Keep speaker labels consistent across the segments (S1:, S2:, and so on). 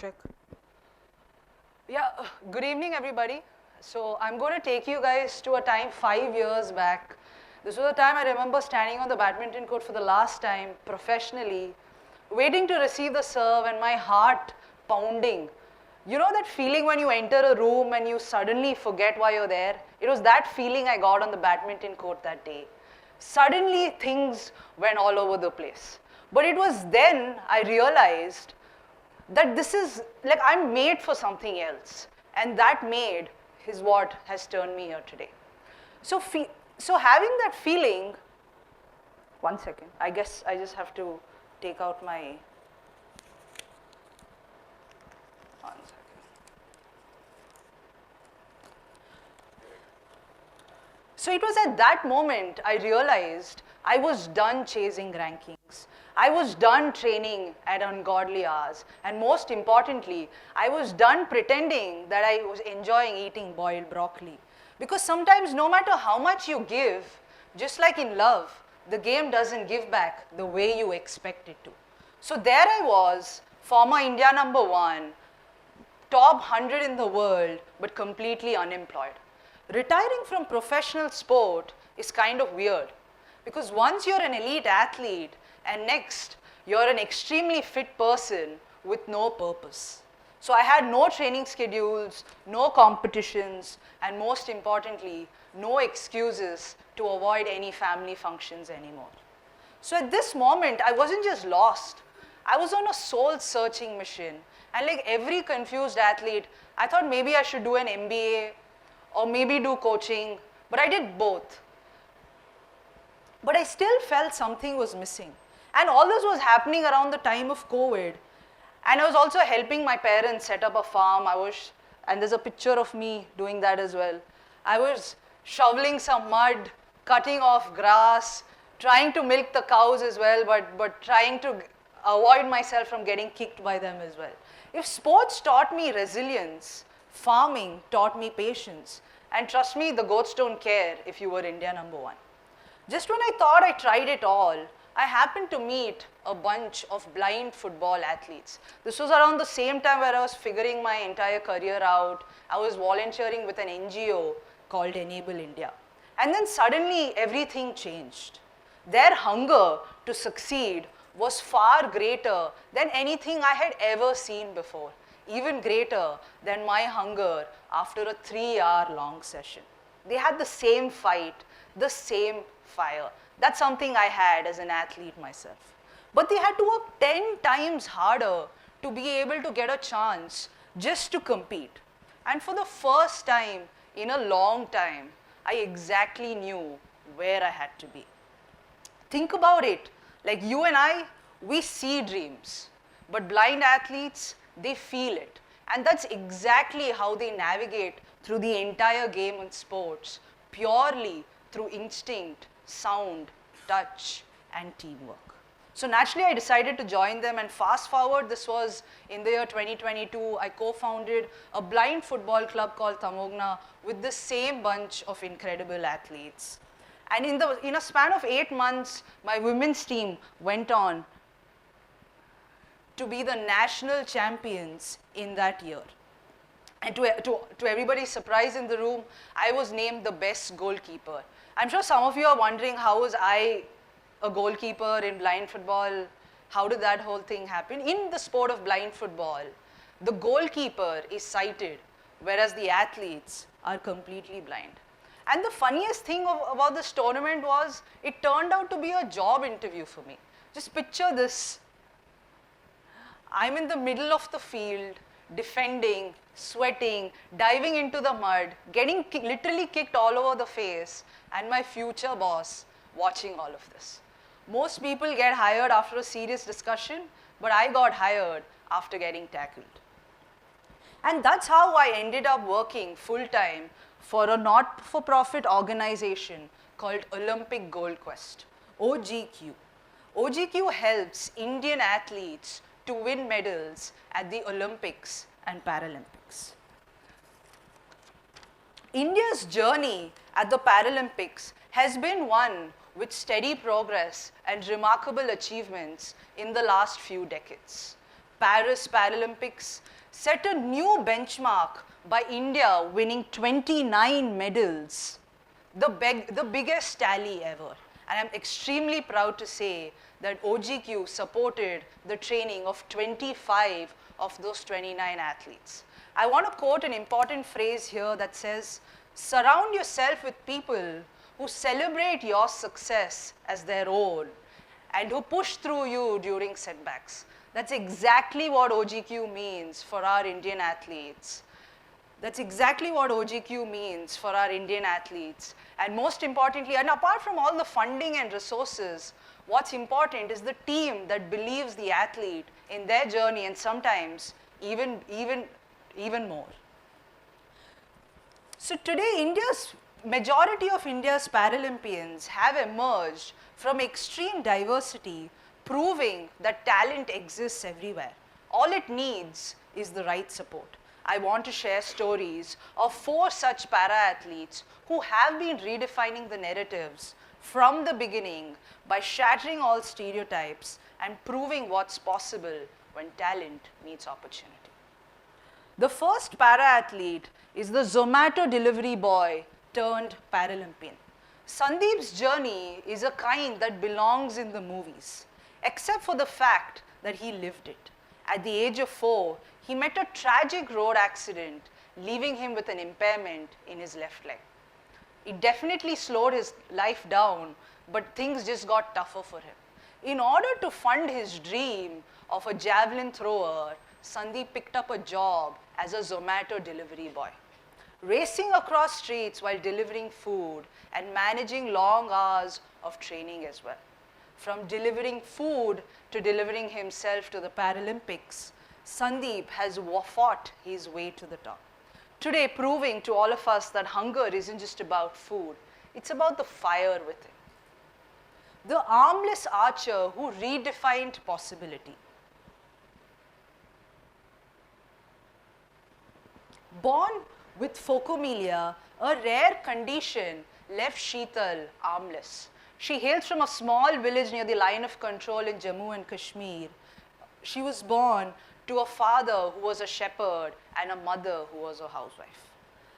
S1: check. Yeah, good evening everybody. So I'm going to take you guys to a time 5 years back. This was a time I remember standing on the badminton court for the last time professionally, waiting to receive the serve and my heart pounding. You know that feeling when you enter a room and you suddenly forget why you're there? It was that feeling I got on the badminton court that day. Suddenly things went all over the place. But it was then I realized that this is, like, I'm made for something else. And that made is what has turned me here today. So having that feeling, one second, I guess I just have to take out my, one second. So it was at that moment I realized I was done chasing rankings. I was done training at ungodly hours, and most importantly, I was done pretending that I was enjoying eating boiled broccoli. Because sometimes no matter how much you give, just like in love, the game doesn't give back the way you expect it to. So there I was, former India #1, top 100 in the world, but completely unemployed. Retiring from professional sport is kind of weird, because once you're an elite athlete, and next, you're an extremely fit person with no purpose. So I had no training schedules, no competitions, and most importantly, no excuses to avoid any family functions anymore. So at this moment, I wasn't just lost. I was on a soul-searching mission. And like every confused athlete, I thought maybe I should do an MBA or maybe do coaching, but I did both. But I still felt something was missing. And all this was happening around the time of COVID. And I was also helping my parents set up a farm. And there's a picture of me doing that as well. I was shoveling some mud, cutting off grass, trying to milk the cows as well, but trying to avoid myself from getting kicked by them as well. If sports taught me resilience, farming taught me patience. And trust me, the goats don't care if you were India #1. Just when I thought I tried it all, I happened to meet a bunch of blind football athletes. This was around the same time where I was figuring my entire career out. I was volunteering with an NGO called Enable India. And then suddenly everything changed. Their hunger to succeed was far greater than anything I had ever seen before, even greater than my hunger after a 3-hour-long session. They had the same fight, the same fire. That's something I had as an athlete myself. But they had to work 10 times harder to be able to get a chance just to compete. And for the first time in a long time, I exactly knew where I had to be. Think about it. Like you and I, we see dreams. But blind athletes, they feel it. And that's exactly how they navigate through the entire game in sports, purely through instinct, sound, touch, and teamwork. So naturally, I decided to join them, and fast forward, this was in the year 2022, I co-founded a blind football club called Tamogna with the same bunch of incredible athletes. And in a span of 8 months, my women's team went on to be the national champions in that year. And to everybody's surprise in the room, I was named the best goalkeeper. I'm sure some of you are wondering, how was I a goalkeeper in blind football? How did that whole thing happen? In the sport of blind football, the goalkeeper is sighted, whereas the athletes are completely blind. And the funniest thing about this tournament was, it turned out to be a job interview for me. Just picture this. I'm in the middle of the field, defending, sweating, diving into the mud, getting literally kicked all over the face, and my future boss watching all of this. Most people get hired after a serious discussion, but I got hired after getting tackled. And that's how I ended up working full-time for a not-for-profit organization called Olympic Gold Quest, OGQ. OGQ helps Indian athletes to win medals at the Olympics and Paralympics. India's journey at the Paralympics has been one with steady progress and remarkable achievements in the last few decades. Paris Paralympics set a new benchmark by India winning 29 medals, the biggest tally ever. And I'm extremely proud to say that OGQ supported the training of 25 of those 29 athletes. I want to quote an important phrase here that says, surround yourself with people who celebrate your success as their own and who push through you during setbacks. That's exactly what OGQ means for our Indian athletes. That's exactly what OGQ means for our Indian athletes. And most importantly, and apart from all the funding and resources, what's important is the team that believes the athlete in their journey, and sometimes even more. So today, majority of India's Paralympians have emerged from extreme diversity, proving that talent exists everywhere. All it needs is the right support. I want to share stories of 4 such para-athletes who have been redefining the narratives from the beginning by shattering all stereotypes and proving what's possible when talent meets opportunity. The first para-athlete is the Zomato delivery boy turned Paralympian. Sandeep's journey is a kind that belongs in the movies, except for the fact that he lived it. At the age of 4, he met a tragic road accident, leaving him with an impairment in his left leg. It definitely slowed his life down, but things just got tougher for him. In order to fund his dream of a javelin thrower, Sandeep picked up a job as a Zomato delivery boy, racing across streets while delivering food and managing long hours of training as well. From delivering food to delivering himself to the Paralympics, Sandeep has fought his way to the top. Today, proving to all of us that hunger isn't just about food, it's about the fire within. The armless archer who redefined possibility. Born with phocomelia, a rare condition left Sheetal armless. She hails from a small village near the line of control in Jammu and Kashmir. She was born to a father who was a shepherd and a mother who was a housewife.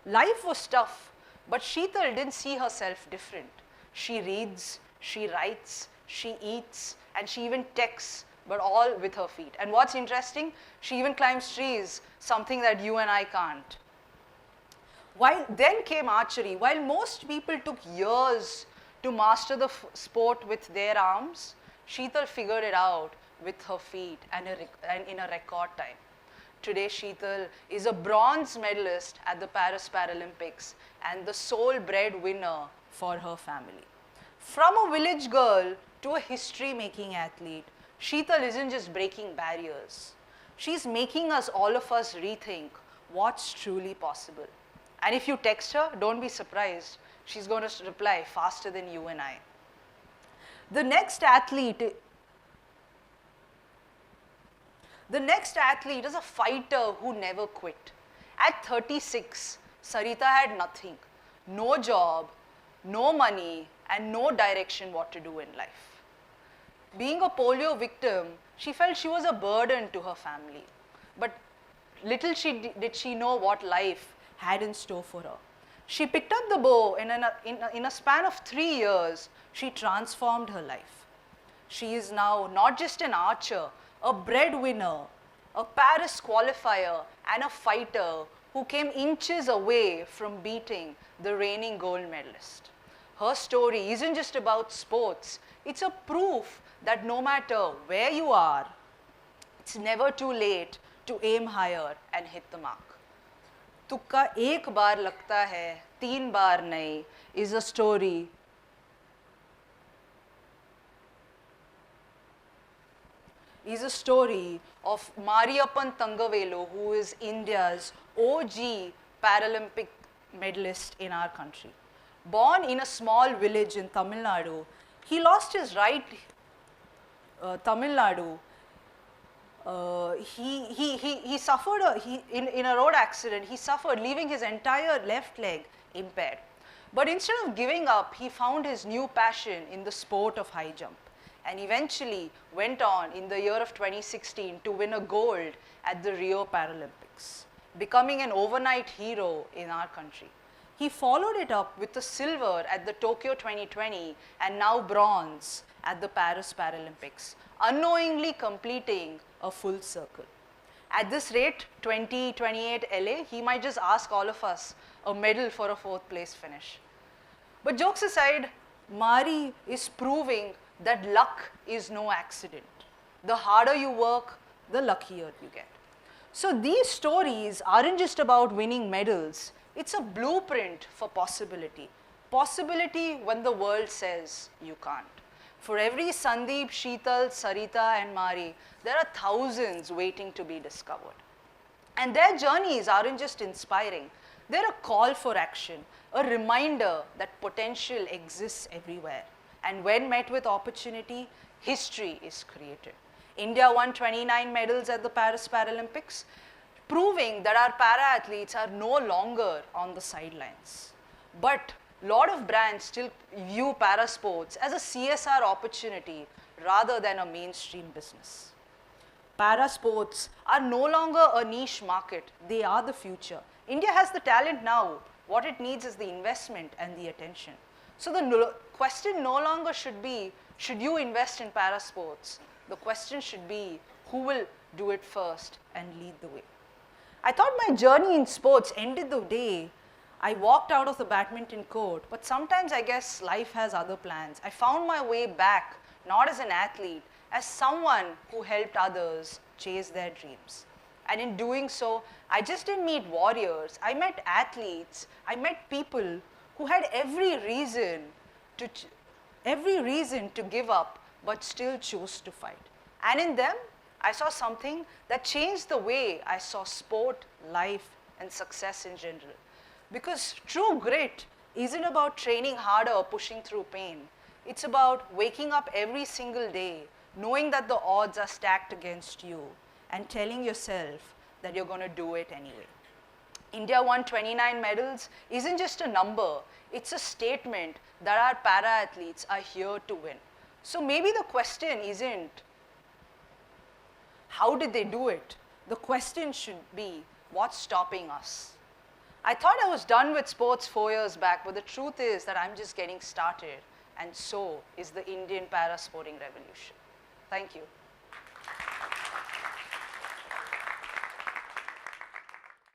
S1: Life was tough, but Sheetal didn't see herself different. She reads, she writes, she eats, and she even texts, but all with her feet. And what's interesting, she even climbs trees, something that you and I can't. Then came archery. While most people took years to master the sport with their arms, Sheetal figured it out with her feet and in a record time. Today, Sheetal is a bronze medalist at the Paris Paralympics and the sole breadwinner for her family. From a village girl to a history-making athlete, Sheetal isn't just breaking barriers. She's making all of us rethink what's truly possible. And if you text her, don't be surprised. She's going to reply faster than you and I. The next athlete is a fighter who never quit. At 36, Sarita had nothing, no job, no money, and no direction what to do in life. Being a polio victim, she felt she was a burden to her family. But little did she know what life had in store for her. She picked up the bow, and in a span of 3 years, she transformed her life. She is now not just an archer, a breadwinner, a Paris qualifier, and a fighter who came inches away from beating the reigning gold medalist. Her story isn't just about sports, it's a proof that no matter where you are, it's never too late to aim higher and hit the mark. तुक्का एक बार लगता है, 3 बार नहीं, is a story of Mariyappan Thangavelu, who is India's OG Paralympic medalist in our country. Born in a small village in Tamil Nadu, he lost his right he suffered in a road accident. He suffered, leaving his entire left leg impaired. But instead of giving up, he found his new passion in the sport of high jump. and eventually went on in the year of 2016 to win a gold at the Rio Paralympics, becoming an overnight hero in our country. He followed it up with a silver at the Tokyo 2020 and now bronze at the Paris Paralympics, unknowingly completing a full circle. At this rate, 2028 LA, he might just ask all of us a medal for a 4th place finish. But jokes aside, Mari is proving that luck is no accident. The harder you work, the luckier you get. So these stories aren't just about winning medals, it's a blueprint for possibility. Possibility when the world says you can't. For every Sandeep, Sheetal, Sarita and Mari, there are thousands waiting to be discovered. And their journeys aren't just inspiring, they're a call for action, a reminder that potential exists everywhere. And when met with opportunity, history is created. India won 29 medals at the Paris Paralympics, proving that our para-athletes are no longer on the sidelines. But a lot of brands still view para-sports as a CSR opportunity rather than a mainstream business. Para-sports are no longer a niche market, they are the future. India has the talent now, what it needs is the investment and the attention. So the question no longer should be, should you invest in para-sports? The question should be, who will do it first and lead the way? I thought my journey in sports ended the day I walked out of the badminton court, but sometimes I guess life has other plans. I found my way back, not as an athlete, as someone who helped others chase their dreams. And in doing so, I just didn't meet warriors, I met athletes, I met people who had every reason to give up, but still chose to fight. And in them, I saw something that changed the way I saw sport, life, and success in general. Because true grit isn't about training harder or pushing through pain. It's about waking up every single day, knowing that the odds are stacked against you, and telling yourself that you're going to do it anyway. India won 29 medals isn't just a number, it's a statement that our para-athletes are here to win. So maybe the question isn't, how did they do it? The question should be, what's stopping us? I thought I was done with sports 4 years back, but the truth is that I'm just getting started, and so is the Indian para-sporting revolution. Thank you.